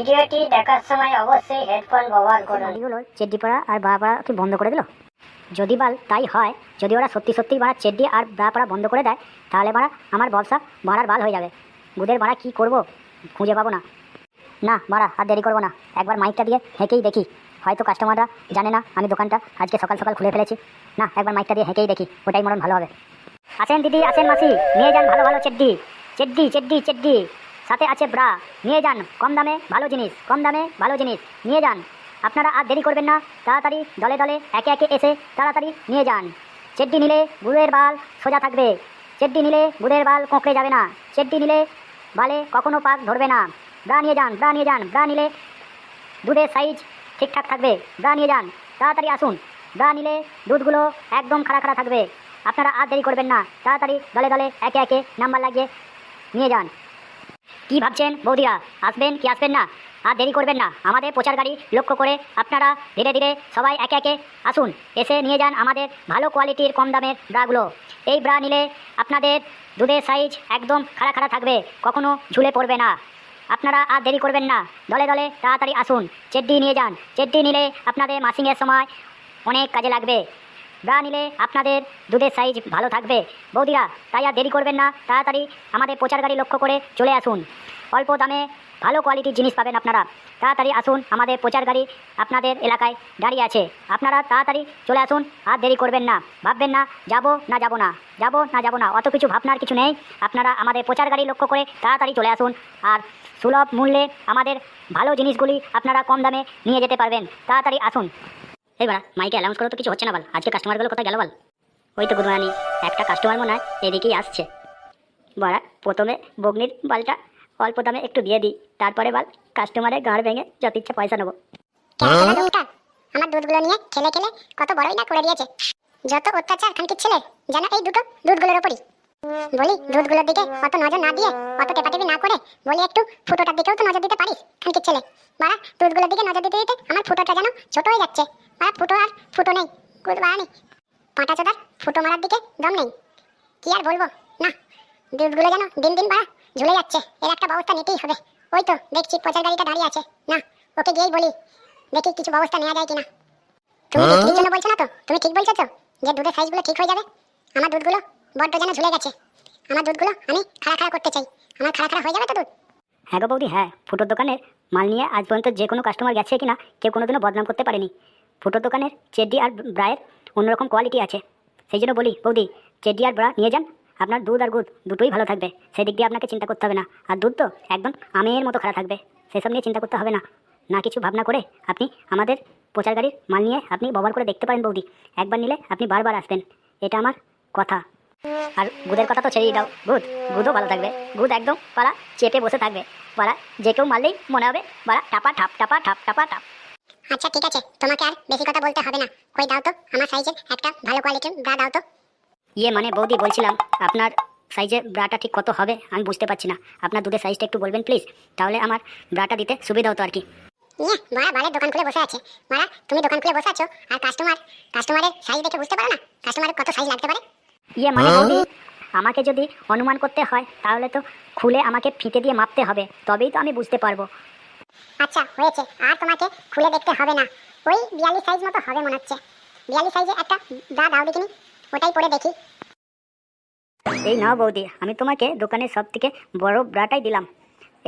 ভিডিওটি দেখার সময় অবশ্যই হেডফোন ব্যবহার করুন। এগুলো চেড্ডি পরা আর ব্রা পরা কি বন্ধ করে দিল? যদি বাল তাই হয়, যদি ওরা সত্যি সত্যি বাড়া চেড্ডি আর ব্রা পরা বন্ধ করে দেয়, তাহলে বাড়া আমার ব্যবসা বাড়ার বাল হয়ে যাবে। গুদের বাড়া কী করবো খুঁজে পাবো না। না বাড়া আর দেরি করবো না, একবার মাইকটা দিয়ে হেঁকেই দেখি। হয়তো কাস্টমাররা জানে না আমি দোকানটা আজকে সকাল সকাল খুলে ফেলেছি। না, একবার মাইকটা দিয়ে হেঁকেই দেখি, ওটাই মরণ ভালো হবে। আসেন দিদি, আসেন মাসি, নিয়ে যান ভালো ভালো চেড্ডি, চেড্ডি চেড্ডি চেড্ডি, সাথে আছে ব্রা, নিয়ে যান। কম দামে ভালো জিনিস, কম দামে ভালো জিনিস নিয়ে যান। আপনারা আর দেরি করবেন না, তাড়াতাড়ি দলে দলে একে একে এসে তাড়াতাড়ি নিয়ে যান। চেড্ডি নিলে গুড়ের বাল সোজা থাকবে, চেড্ডি নিলে গুড়ের বাল কোঁকড়ে যাবে না, চেড্ডি নিলে বালে কখনো পাক ধরবে না। ব্রা নিয়ে যান, ব্রা নিয়ে যান, ব্রা নিলে দুধের সাইজ ঠিকঠাক থাকবে। ব্রা নিয়ে যান, তাড়াতাড়ি আসুন। ব্রা নিলে দুধগুলো একদম খাড়া খাড়া থাকবে। আপনারা আর দেরি করবেন না, তাড়াতাড়ি দলে দলে একে একে নাম্বার লাগিয়ে নিয়ে যান। কি ভাবছেন বৌদিরা, আসবেন কি আসবেন না? আর দেরি করবেন না, আমাদের প্রচার গাড়ি লক্ষ্য করে আপনারা ধীরে ধীরে সবাই একে একে আসুন, এসে নিয়ে যান আমাদের ভালো কোয়ালিটির কম দামের ব্রাগুলো। এই ব্রা নিলে আপনাদের দুধের সাইজ একদম খাড়া খাড়া থাকবে, কখনো ঝুলে পড়বে না। আপনারা আর দেরি করবেন না, দলে দলে তাড়াতাড়ি আসুন, চেড্ডি নিয়ে যান। চেড্ডি নিলে আপনাদের মাসিংয়ের সময় অনেক কাজে লাগবে। ব্রা নিলে আপনাদের দুধের সাইজ ভালো থাকবে বৌদিরা, তাই আর দেরি করবেন না, তাড়াতাড়ি আমাদের প্রচার গাড়ি লক্ষ্য করে চলে আসুন। অল্প দামে ভালো কোয়ালিটির জিনিস পাবেন আপনারা। তাড়াতাড়ি আসুন, আমাদের প্রচার গাড়ি আপনাদের এলাকায় দাঁড়িয়ে আছে। আপনারা তাড়াতাড়ি চলে আসুন, আর দেরি করবেন না। ভাববেন না যাব না যাব না, যাব না যাব না, অত কিছু ভাবনার কিছু নেই। আপনারা আমাদের প্রচার গাড়ি লক্ষ্য করে তাড়াতাড়ি চলে আসুন, আর সুলভ মূল্যে আমাদের ভালো জিনিসগুলি আপনারা কম দামে নিয়ে যেতে পারবেন। তাড়াতাড়ি আসুন। এবার মাইকে অ্যানাউন্স করো তো, কিছু হচ্ছে না বল। আজকে কাস্টমারগুলো কোথায় গেল বল? ওই তো গুদমানি, একটা কাস্টমার মনে হয় এদিকেই আসছে। বড়া প্রথমে বগ্নির বালটা অল্প দামে একটু দিয়ে দিই, তারপরে বাল কাস্টমারের গাড় ভেঙে যত ইচ্ছা পয়সা নেবো। আমার দুধগুলো নিয়ে খেলে খেলে কত বড়ই না করে দিয়েছে। যত অত্যাচার খানকির ছেলে, যেন এই দুটো দুধগুলোর ওপরই। বলি দুধগুলোর দিকে অত নজর না দিয়ে, অত টেপাটেপি না করে, বলি একটু ফুটোটার দিকেও তো নজর দিতে পারিস খানকির ছেলে। বাড়া দুধগুলোর দিকে নজর দিতে দিতে আমার ফুটোটা যেন ছোট হয়ে যাচ্ছে। বাড়া ফুটো আর ফুটো নেই, গুড বাড়ানি পাঁটা চোদার ফুটো মারার দিকে দম নেই। কি আর বলবো, না দুধগুলো যেন দিন দিন বাড়া ঝুলে যাচ্ছে। এর একটা ব্যবস্থা নিতেই হবে। ওই তো দেখছি প্রচার গাড়িটা দাঁড়িয়ে আছে, না ওকে গিয়েই বলি, দেখি কিছু ব্যবস্থা নেওয়া যায় কিনা। তুমি ঠিক জন্য বলছো না তো? তুমি ঠিক বলছো তো যে দুধের সাইজগুলো ঠিক হয়ে যাবে? আমার দুধগুলো বড্ড যেন ঝুলে গেছে। আমার দুধগুলো আমি খাড়া খাড়া করতে চাই, আমার খাড়া খাড়া হয়ে যাবে তো দুধ? হ্যাঁ গো বৌদি, হ্যাঁ, ফুটোর দোকানের মাল নিয়ে আজ পর্যন্ত যে কোনো কাস্টমার গেছে কিনা কেউ কোনোদিনও বদনাম করতে পারেনি। ফুটোর দোকানের চেড্ডি আর ব্রায়ের অন্যরকম কোয়ালিটি আছে। সেই জন্য বলি বৌদি, চেড্ডি আর ব্রা নিয়ে যান, আপনার দুধ আর গুড় দুটোই ভালো থাকবে। সেই দিক দিয়ে আপনাকে চিন্তা করতে হবে না। আর দুধ তো একদম আমের মতো খারাপ থাকবে, সেসব নিয়ে চিন্তা করতে হবে না। না কিছু ভাবনা করে আপনি আমাদের প্রচার গাড়ির মাল নিয়ে আপনি ব্যবহার করে দেখতে পারেন বৌদি। একবার নিলে আপনি বারবার আসবেন, এটা আমার কথা। আর গুদের কথা তো ছেড়েই দাও, গুদও ভালো থাকবে। গুদ একদম পাড়া চেপে বসে থাকবে, পাড়া যে কেউ মারলেই মনে হবে পাড়া টাপা ঠাপ টাপা ঠাপ টাপা টাপ। আচ্ছা ঠিক আছে, তোমাকে আর বেশি কথা বলতে হবে না। কই দাও তো আমার সাইজের একটা ভালো কোয়ালিটির ব্রা দাও তো। ইয়ে মানে বৌদি বলছিলাম, আপনার সাইজের ব্রাটা ঠিক কত হবে আমি বুঝতে পারছি না। আপনার দুধের সাইজটা একটু বলবেন প্লিজ, তাহলে আমার ব্রাটা দিতে সুবিধা হতো আর কি। ইয়ে মারা বালের দোকান খুলে বসে আছে। মারা তুমি দোকান খুলে বসে আছো আর কাস্টমারের সাইজ দেখে বুঝতে পারো না কাস্টমারের কত সাইজ লাগতে পারে? ইয়ে মানে বৌদি, আমাকে যদি অনুমান করতে হয় তাহলে তো খুলে আমাকে ফিতে দিয়ে মাপতে হবে, তবেই তো আমি বুঝতে পারবো। আচ্ছা হয়েছে, আর তোমাকে খুলে দেখতে হবে না। ওই 42 সাইজ মতো হবে মনে হচ্ছে। 42 সাইজে একটা ব্রা দাও দেখিনি, ওটাই পরে দেখি। এই নাও বৌদি, আমি তোমাকে দোকানের সব থেকে বড় ব্রাটাই দিলাম।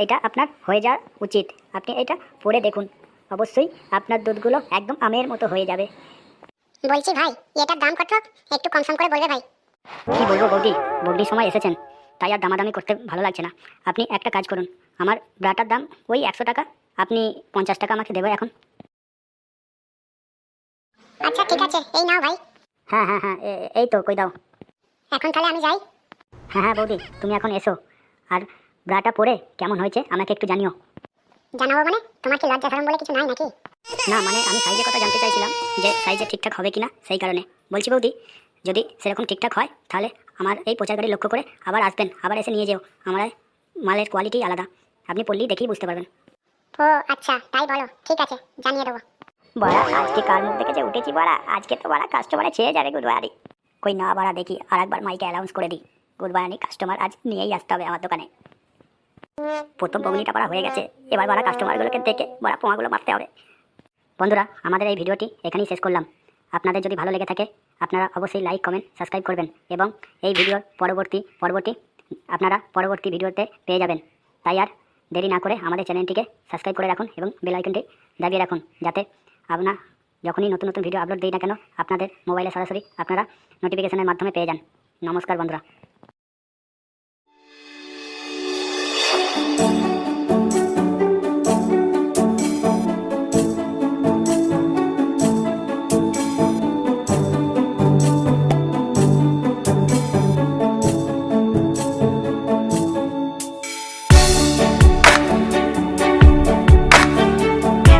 এটা আপনার হয়ে যাওয়া উচিত, আপনি এটা পরে দেখুন, অবশ্যই আপনার দুধগুলো একদম আমের মতো হয়ে যাবে। বলছি ভাই, এটার দাম কত? একটু কম সম করে বলবে ভাই। কি বলবো বৌদি, বৌদির সময় এসেছেন তাই আর দামাদামি করতে ভালো লাগছে না। আপনি একটা কাজ করুন, আমার ব্রাটার দাম ওই 100 টাকা, আপনি 50 টাকা আমাকে দেবেন এখন। আচ্ছা ঠিক আছে, এই নাও ভাই। হ্যাঁ হ্যাঁ হ্যাঁ, এই তো কই দাও। এখন তাহলে আমি যাই। হ্যাঁ হ্যাঁ বৌদি, তুমি এখন এসো, আর ব্রাটা পরে কেমন হয়েছে আমাকে একটু জানিও। জানাবো মানে? তোমার কি লজ্জা শরম বলে কিছু নাই নাকি? না মানে আমি সাইজের কথা জানতে চাইছিলাম, যে সাইজে ঠিকঠাক হবে কিনা, সেই কারণে বলছি বৌদি। যদি সেরকম ঠিকঠাক হয় তাহলে আমার এই প্রচার গাড়ি লক্ষ্য করে আবার আসবেন, আবার এসে নিয়ে যেও। আমার মালের কোয়ালিটি আলাদা, আপনি পড়লেই দেখেই বুঝতে পারবেন। ও আচ্ছা তাই বলো, ঠিক আছে জানিয়ে দেবো। বড়া আজকে কার মুখ দেখে যে উঠেছি বড়া, আজকে তো বড়া কাস্টমারে ছেয়ে যাবে গুডবাড়ি। কই না বড়া, দেখি আর একবার মাইকে অ্যানাউন্স করে দিই, গুডবাড়ি কাস্টমার আজ নিয়েই আসতে হবে আমার দোকানে। প্রথম বগনিটা পারা হয়ে গেছে, এবার বাড়া কাস্টমারগুলোকে দেখে বাড়া পোঙাগুলো মারতে হবে। বন্ধুরা, আমাদের এই ভিডিওটি এখানেই শেষ করলাম। আপনাদের যদি ভালো লেগে থাকে আপনারা অবশ্যই লাইক কমেন্ট সাবস্ক্রাইব করবেন এবং এই ভিডিওর পরবর্তী আপনারা পরবর্তী ভিডিওতে পেয়ে যাবেন। তাই আর দেরি না করে আমাদের চ্যানেলটিকে সাবস্ক্রাইব করে রাখুন এবং বেল আইকনটি দাবিয়ে রাখুন, যাতে আপনার যখনই নতুন নতুন ভিডিও আপলোড দিই না কেন আপনাদের মোবাইলে সরাসরি আপনারা নোটিফিকেশনের মাধ্যমে পেয়ে যান। নমস্কার বন্ধুরা।